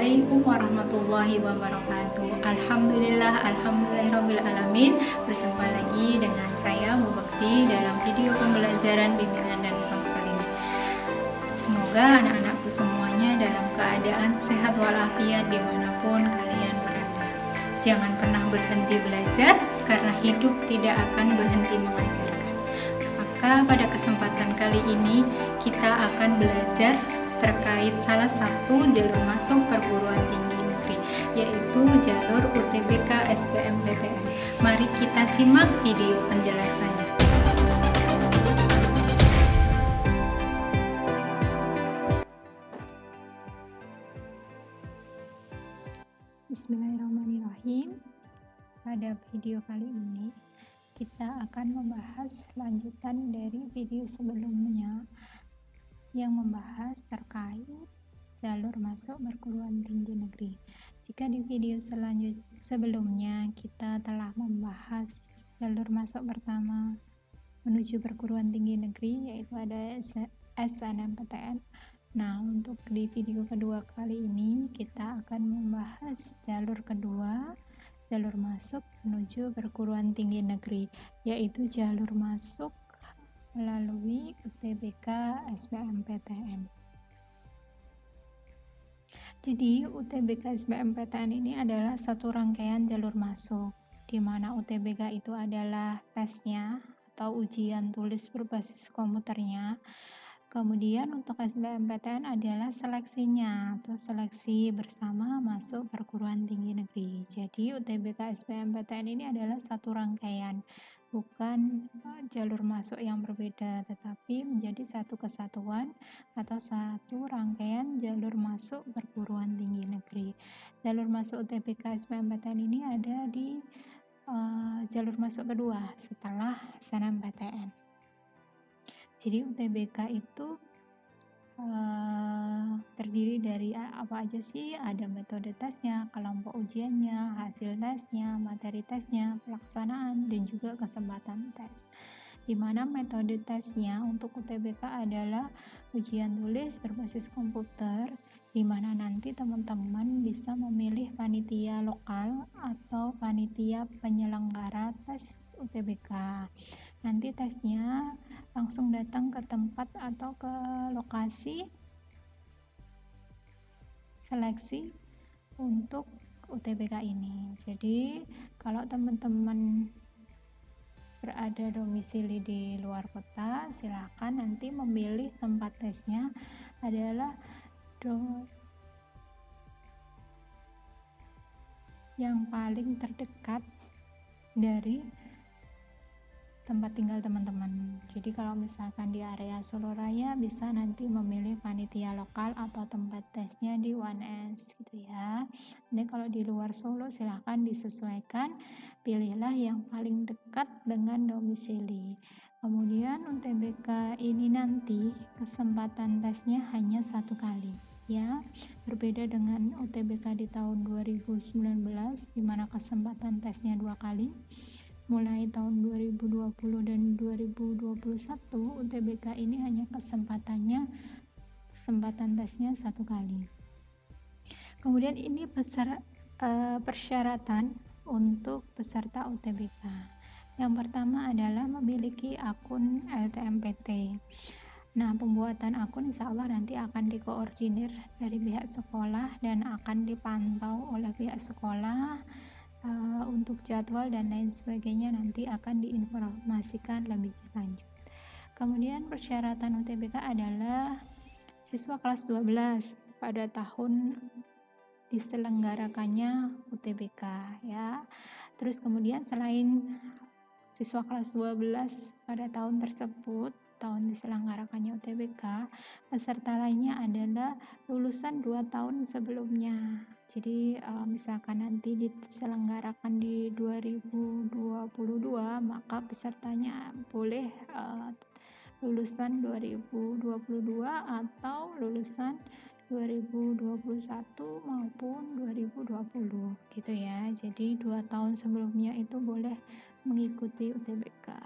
Assalamualaikum warahmatullahi wabarakatuh. Alhamdulillahirabbil alamin. Berjumpa lagi dengan saya Bu Bekti dalam video pembelajaran bimbingan dan konseling. Semoga anak-anakku semuanya dalam keadaan sehat walafiat dimanapun kalian berada. Jangan pernah berhenti belajar, karena hidup tidak akan berhenti mengajarkan. Maka pada kesempatan kali ini kita akan belajar terkait salah satu jalur masuk perguruan tinggi negeri, yaitu jalur UTBK SBMPTN. Mari kita simak video penjelasannya. Bismillahirrahmanirrahim. Pada video kali ini kita akan membahas lanjutan dari video sebelumnya yang membahas terkait jalur masuk perguruan tinggi negeri. Jika di video sebelumnya kita telah membahas jalur masuk pertama menuju perguruan tinggi negeri, yaitu ada SNMPTN. Nah, untuk di video kedua kali ini kita akan membahas jalur kedua, jalur masuk menuju perguruan tinggi negeri, yaitu jalur masuk melalui UTBK SBMPTN. Jadi UTBK SBMPTN ini adalah satu rangkaian jalur masuk, di mana UTBK itu adalah tesnya atau ujian tulis berbasis komputernya. Kemudian untuk SBMPTN adalah seleksinya atau seleksi bersama masuk perguruan tinggi negeri. Jadi UTBK SBMPTN ini adalah satu rangkaian, bukan jalur masuk yang berbeda, tetapi menjadi satu kesatuan atau satu rangkaian jalur masuk perguruan tinggi negeri. Jalur masuk UTBK SBMPTN ini ada di jalur masuk kedua setelah SNMPTN. Jadi UTBK itu terdiri dari apa aja sih? Ada metode tesnya, kelompok ujiannya, hasil tesnya, materi tesnya, pelaksanaan, dan juga kesempatan tes. Di mana metode tesnya untuk UTBK adalah ujian tulis berbasis komputer, di mana nanti teman-teman bisa memilih panitia lokal atau panitia penyelenggara tes UTBK. Nanti tesnya langsung datang ke tempat atau ke lokasi seleksi untuk UTBK ini. Jadi kalau teman-teman berada domisili di luar kota, silakan nanti memilih tempat tesnya adalah yang paling terdekat dari tempat tinggal teman-teman. Jadi kalau misalkan di area Solo Raya bisa nanti memilih panitia lokal atau tempat tesnya di UNS gitu ya. Jadi kalau di luar Solo silahkan disesuaikan, pilihlah yang paling dekat dengan domisili. Kemudian UTBK ini nanti kesempatan tesnya hanya satu kali ya, berbeda dengan UTBK di tahun 2019 di mana kesempatan tesnya dua kali. Mulai tahun 2020 dan 2021 UTBK ini hanya kesempatan tesnya satu kali. Kemudian ini persyaratan untuk peserta UTBK. Yang pertama adalah memiliki akun LTMPT. Nah, pembuatan akun insya Allah nanti akan dikoordinir dari pihak sekolah dan akan dipantau oleh pihak sekolah. Untuk jadwal dan lain sebagainya nanti akan diinformasikan lebih lanjut. Kemudian persyaratan UTBK adalah siswa kelas 12 pada tahun diselenggarakannya UTBK ya. Terus kemudian selain siswa kelas 12 pada tahun tersebut, tahun diselenggarakannya UTBK, peserta lainnya adalah lulusan 2 tahun sebelumnya. Jadi misalkan nanti diselenggarakan di 2022, maka pesertanya boleh lulusan 2022 atau lulusan 2021 maupun 2020 gitu ya. Jadi 2 tahun sebelumnya itu boleh mengikuti UTBK.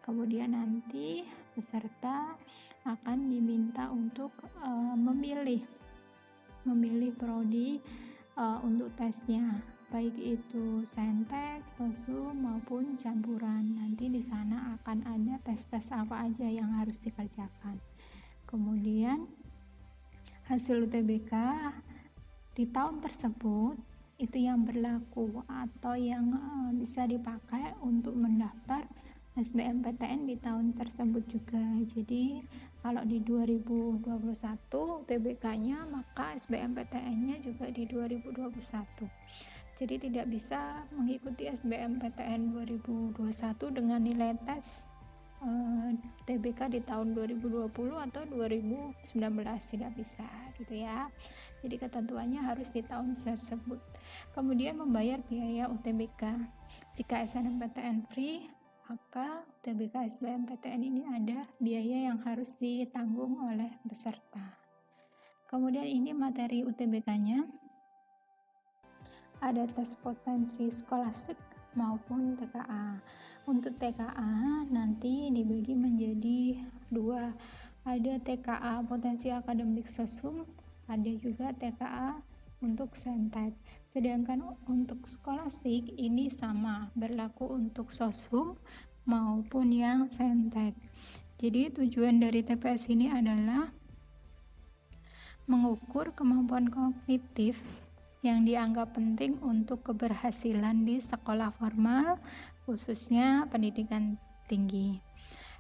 Kemudian nanti peserta akan diminta untuk memilih memilih prodi untuk tesnya, baik itu saintek, sosum maupun campuran. Nanti di sana akan ada tes-tes apa aja yang harus dikerjakan. Kemudian hasil UTBK di tahun tersebut itu yang berlaku atau yang bisa dipakai untuk mendaftar SBMPTN di tahun tersebut juga. Jadi kalau di 2021 UTBK-nya, maka SBMPTN-nya juga di 2021. Jadi tidak bisa mengikuti SBMPTN 2021 dengan nilai tes TBK di tahun 2020 atau 2019, tidak bisa gitu ya. Jadi ketentuannya harus di tahun tersebut. Kemudian membayar biaya UTBK. Jika SNMPTN free, maka UTBK SBMPTN ini ada biaya yang harus ditanggung oleh peserta. Kemudian ini materi UTBK-nya. Ada tes potensi skolastik maupun TKA. Untuk TKA nanti dibagi menjadi 2. Ada TKA potensi akademik sosum, ada juga TKA untuk saintek. Sedangkan untuk skolastik ini sama, berlaku untuk sosum maupun yang saintek. Jadi tujuan dari TPS ini adalah mengukur kemampuan kognitif yang dianggap penting untuk keberhasilan di sekolah formal, khususnya pendidikan tinggi.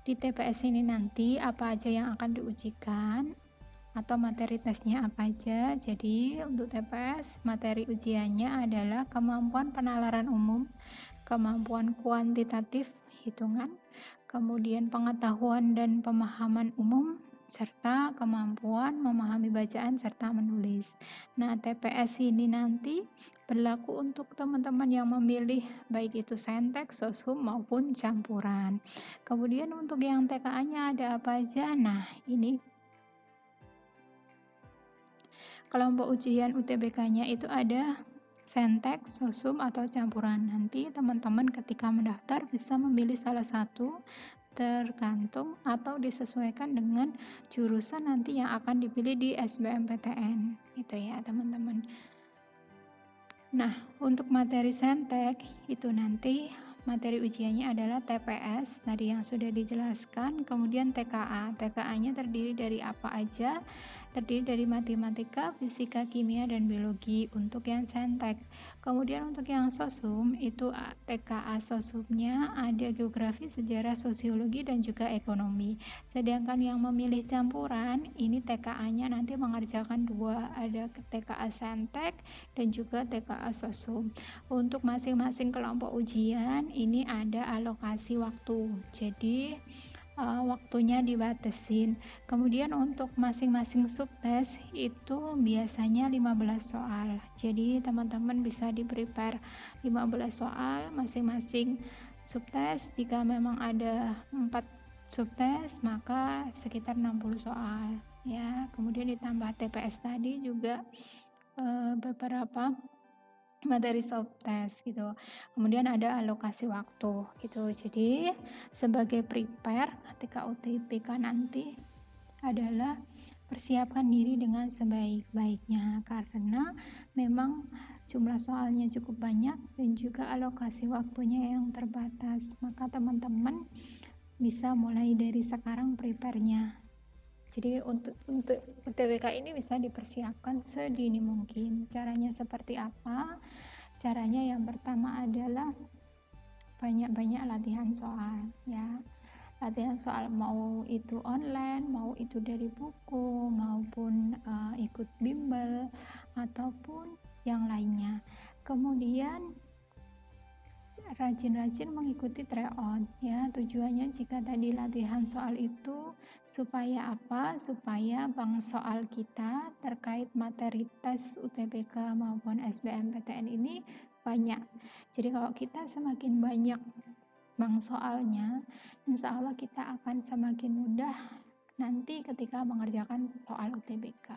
Di TPS ini nanti apa aja yang akan diujikan atau materi tesnya apa aja. Jadi untuk TPS materi ujiannya adalah kemampuan penalaran umum, kemampuan kuantitatif hitungan, kemudian pengetahuan dan pemahaman umum, serta kemampuan memahami bacaan serta menulis. Nah, TPS ini nanti berlaku untuk teman-teman yang memilih baik itu saintek, sosum maupun campuran. Kemudian untuk yang TKA-nya ada apa aja? Nah, ini kelompok ujian UTBK-nya itu ada saintek, sosum atau campuran. Nanti teman-teman ketika mendaftar bisa memilih salah satu tergantung atau disesuaikan dengan jurusan nanti yang akan dipilih di SBMPTN gitu ya teman-teman. Nah, untuk materi saintek itu nanti materi ujiannya adalah TPS tadi yang sudah dijelaskan, kemudian TKA. TKA-nya terdiri dari apa aja? Terdiri dari matematika, fisika, kimia, dan biologi untuk yang saintek. Kemudian untuk yang sosum itu TKA sosumnya ada geografi, sejarah, sosiologi, dan juga ekonomi. Sedangkan yang memilih campuran ini TKA-nya nanti mengerjakan 2, ada TKA saintek dan juga TKA sosum. Untuk masing-masing kelompok ujian ini ada alokasi waktu. Jadi waktunya dibatasin. Kemudian untuk masing-masing subtes itu biasanya 15 soal. Jadi teman-teman bisa di-prepare 15 soal masing-masing subtes. Jika memang ada 4 subtes maka sekitar 60 soal ya. Kemudian ditambah TPS tadi juga beberapa materi subtes gitu. Kemudian ada alokasi waktu gitu. Jadi sebagai prepare ketika UTBK nanti adalah persiapkan diri dengan sebaik-baiknya karena memang jumlah soalnya cukup banyak dan juga alokasi waktunya yang terbatas. Maka teman-teman bisa mulai dari sekarang prepare-nya. Jadi untuk UTBK ini bisa dipersiapkan sedini mungkin. Caranya seperti apa? Caranya yang pertama adalah banyak-banyak latihan soal ya. Latihan soal mau itu online, mau itu dari buku, maupun ikut bimbel ataupun yang lainnya. Kemudian rajin-rajin mengikuti tryout ya. Tujuannya jika tadi latihan soal itu supaya apa? Supaya bank soal kita terkait materi tes UTBK maupun SBMPTN ini banyak. Jadi kalau kita semakin banyak bank soalnya, insya Allah kita akan semakin mudah nanti ketika mengerjakan soal UTBK.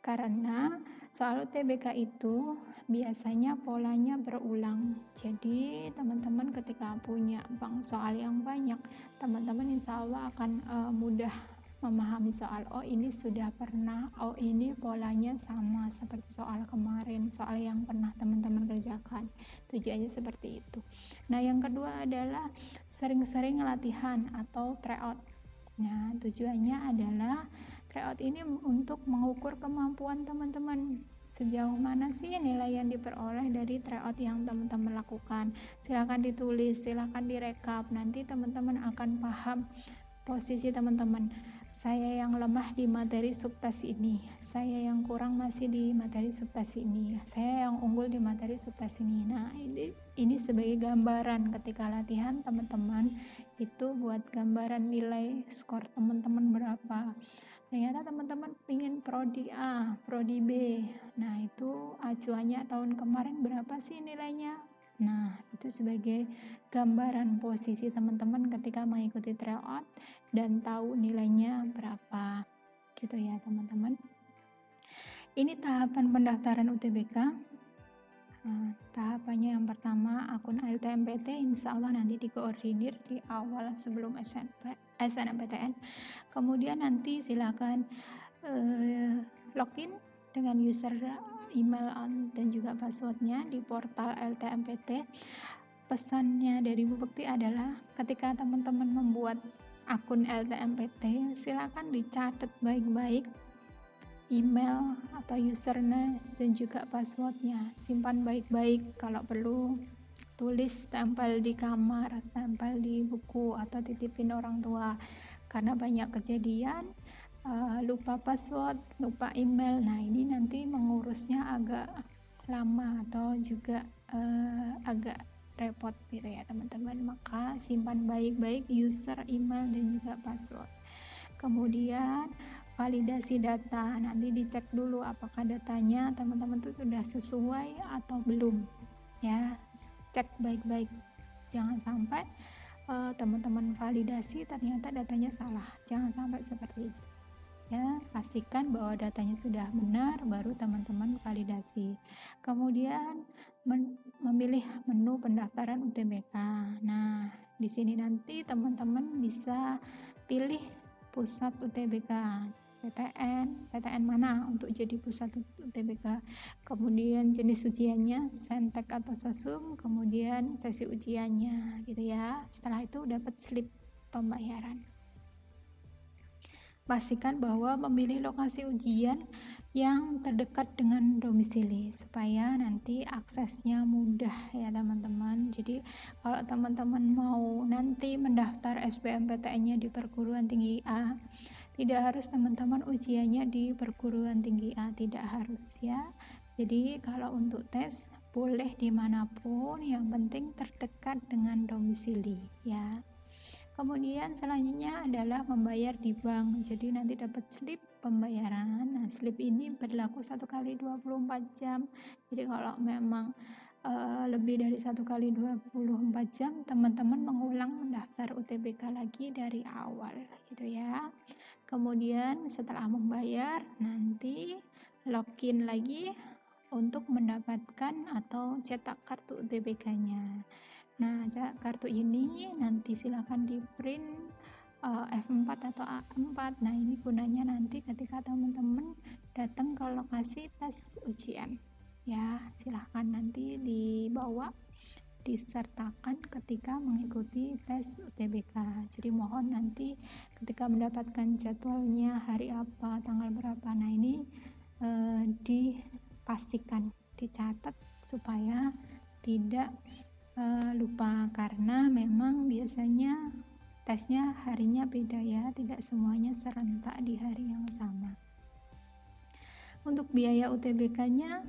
Karena soal UTBK itu biasanya polanya berulang. Jadi teman-teman ketika punya bank soal yang banyak, teman-teman insya Allah akan mudah memahami soal, oh ini sudah pernah, oh ini polanya sama seperti soal kemarin, soal yang pernah teman-teman kerjakan. Tujuannya seperti itu. Nah, yang kedua adalah sering-sering latihan atau tryout. Nah, tujuannya adalah tryout ini untuk mengukur kemampuan teman-teman. Sejauh mana sih nilai yang diperoleh dari tryout yang teman-teman lakukan. Silakan ditulis, silakan direkap. Nanti teman-teman akan paham posisi teman-teman. Saya yang lemah di materi subtes ini, saya yang kurang masih di materi subtes ini, saya yang unggul di materi subtes ini. Nah, ini sebagai gambaran ketika latihan teman-teman itu buat gambaran nilai skor teman-teman berapa. Ternyata teman-teman ingin prodi A, prodi B. Nah, itu acuannya tahun kemarin berapa sih nilainya? Nah, itu sebagai gambaran posisi teman-teman ketika mengikuti tryout dan tahu nilainya berapa. Gitu ya, teman-teman. Ini tahapan pendaftaran UTBK. Nah, tahapannya yang pertama akun LTMPT, insya Allah nanti dikoordinir di awal sebelum SNMPTN. Kemudian nanti silakan login dengan user email dan juga passwordnya di portal LTMPT. Pesannya dari Bu Bekti adalah ketika teman-teman membuat akun LTMPT, silakan dicatat baik-baik email atau username dan juga passwordnya. Simpan baik-baik, kalau perlu tulis, tempel di kamar, tempel di buku, atau titipin orang tua. Karena banyak kejadian lupa password, lupa email. Nah, ini nanti mengurusnya agak lama atau juga agak repot gitu ya, teman-teman. Maka simpan baik-baik user, email, dan juga password. Kemudian validasi data, nanti dicek dulu apakah datanya teman-teman itu sudah sesuai atau belum ya. Cek baik-baik, jangan sampai teman-teman validasi ternyata datanya salah, jangan sampai seperti itu ya. Pastikan bahwa datanya sudah benar baru teman-teman validasi. Kemudian memilih menu pendaftaran UTBK. Nah, di sini nanti teman-teman bisa pilih pusat UTBK, PTN mana untuk jadi pusat UTBK, kemudian jenis ujiannya Saintek atau Sosum, kemudian sesi ujiannya gitu ya. Setelah itu dapat slip pembayaran. Pastikan bahwa memilih lokasi ujian yang terdekat dengan domisili supaya nanti aksesnya mudah ya, teman-teman. Jadi kalau teman-teman mau nanti mendaftar SBMPTN-nya di perguruan tinggi A, tidak harus teman-teman ujiannya di perguruan tinggi A, tidak harus ya. Jadi kalau untuk tes boleh dimanapun, yang penting terdekat dengan domisili ya. Kemudian selanjutnya adalah membayar di bank. Jadi nanti dapat slip pembayaran. Nah, slip ini berlaku 1 kali 24 jam. Jadi kalau memang lebih dari 1 kali 24 jam, teman-teman mengulang mendaftar UTBK lagi dari awal gitu ya. Kemudian setelah membayar, nanti login lagi untuk mendapatkan atau cetak kartu UTBK-nya. Nah, kartu ini nanti silakan di print F4 atau A4. Nah, ini gunanya nanti ketika teman-teman datang ke lokasi tes ujian ya. Silahkan nanti dibawa, disertakan ketika mengikuti tes UTBK. Jadi mohon nanti ketika mendapatkan jadwalnya hari apa, tanggal berapa, nah ini dipastikan, dicatat supaya tidak lupa, karena memang biasanya tesnya harinya beda ya, tidak semuanya serentak di hari yang sama. Untuk biaya UTBK-nya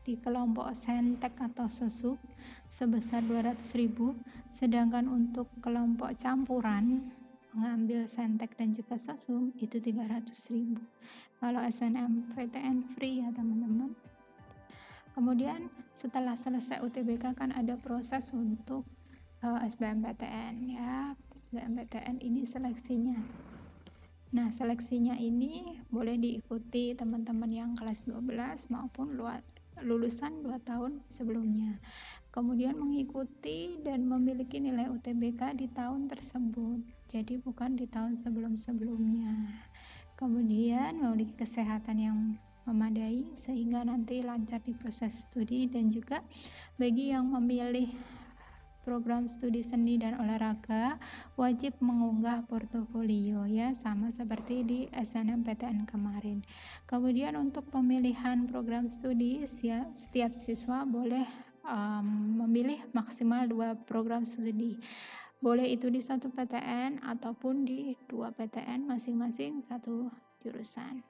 di kelompok Saintek atau Sosum sebesar 200.000, sedangkan untuk kelompok campuran mengambil Saintek dan juga Sosum itu 300.000. Kalau SNMPTN free ya, teman-teman. Kemudian setelah selesai UTBK kan ada proses untuk SBMPTN ya. SBMPTN ini seleksinya. Nah, seleksinya ini boleh diikuti teman-teman yang kelas 12 maupun lulusan 2 tahun sebelumnya. Kemudian mengikuti dan memiliki nilai UTBK di tahun tersebut, jadi bukan di tahun sebelum-sebelumnya. Kemudian memiliki kesehatan yang memadai sehingga nanti lancar di proses studi, dan juga bagi yang memilih program studi seni dan olahraga wajib mengunggah portofolio ya, sama seperti di SNMPTN kemarin. Kemudian untuk pemilihan program studi, setiap siswa boleh memilih maksimal 2 program studi. Boleh itu di 1 PTN ataupun di 2 PTN masing-masing 1 jurusan.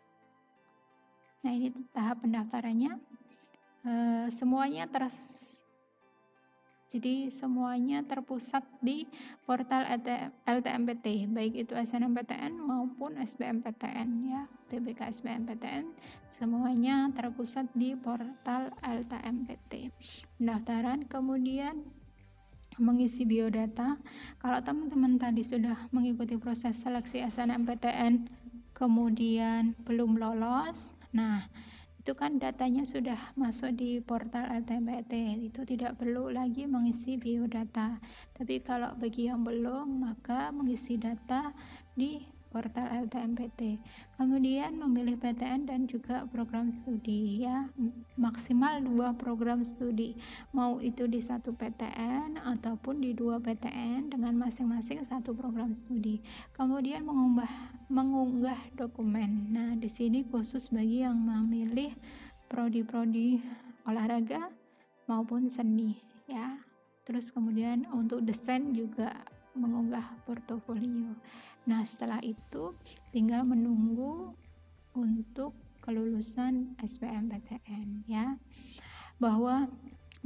Nah, ini tahap pendaftarannya. Semuanya terpusat di portal LTMPT, baik itu SNMPTN maupun SBMPTN ya. UTBK SBMPTN semuanya terpusat di portal LTMPT. Pendaftaran, kemudian mengisi biodata. Kalau teman-teman tadi sudah mengikuti proses seleksi SNMPTN kemudian belum lolos, nah itu kan datanya sudah masuk di portal LTMPT, itu tidak perlu lagi mengisi biodata. Tapi kalau bagi yang belum, maka mengisi data di portal LTMPT. Kemudian memilih PTN dan juga program studi ya, maksimal 2 program studi, mau itu di 1 PTN ataupun di 2 PTN dengan masing-masing 1 program studi. Kemudian mengunggah dokumen. Nah, di sini khusus bagi yang memilih prodi-prodi olahraga maupun seni ya. Terus kemudian untuk desain juga mengunggah portofolio. Nah, setelah itu tinggal menunggu untuk kelulusan SBMPTN ya. Bahwa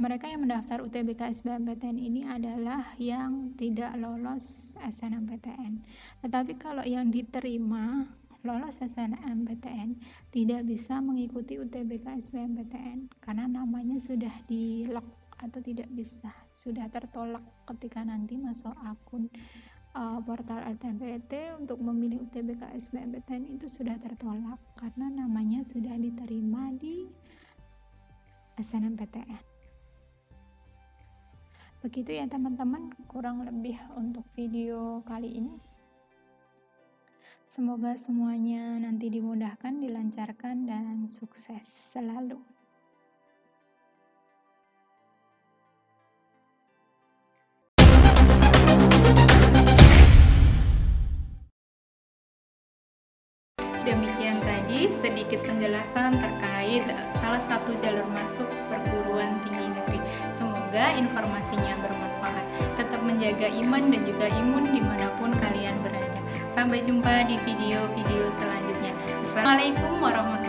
mereka yang mendaftar UTBK SBMPTN ini adalah yang tidak lolos SNMPTN. Tetapi kalau yang diterima lolos SNMPTN tidak bisa mengikuti UTBK SBMPTN karena namanya sudah di-lock atau tidak bisa, sudah tertolak ketika nanti masuk akun portal LTMPT untuk memilih UTBK SBMPTN itu sudah tertolak karena namanya sudah diterima di SNMPTN. Begitu ya teman-teman, kurang lebih untuk video kali ini. Semoga semuanya nanti dimudahkan, dilancarkan, dan sukses selalu. Demikian tadi sedikit penjelasan terkait salah satu jalur masuk perguruan tinggi negeri. Semoga informasinya bermanfaat. Tetap menjaga iman dan juga imun dimanapun kalian berada. Sampai jumpa di video-video selanjutnya. Assalamualaikum warahmatullahi wabarakatuh.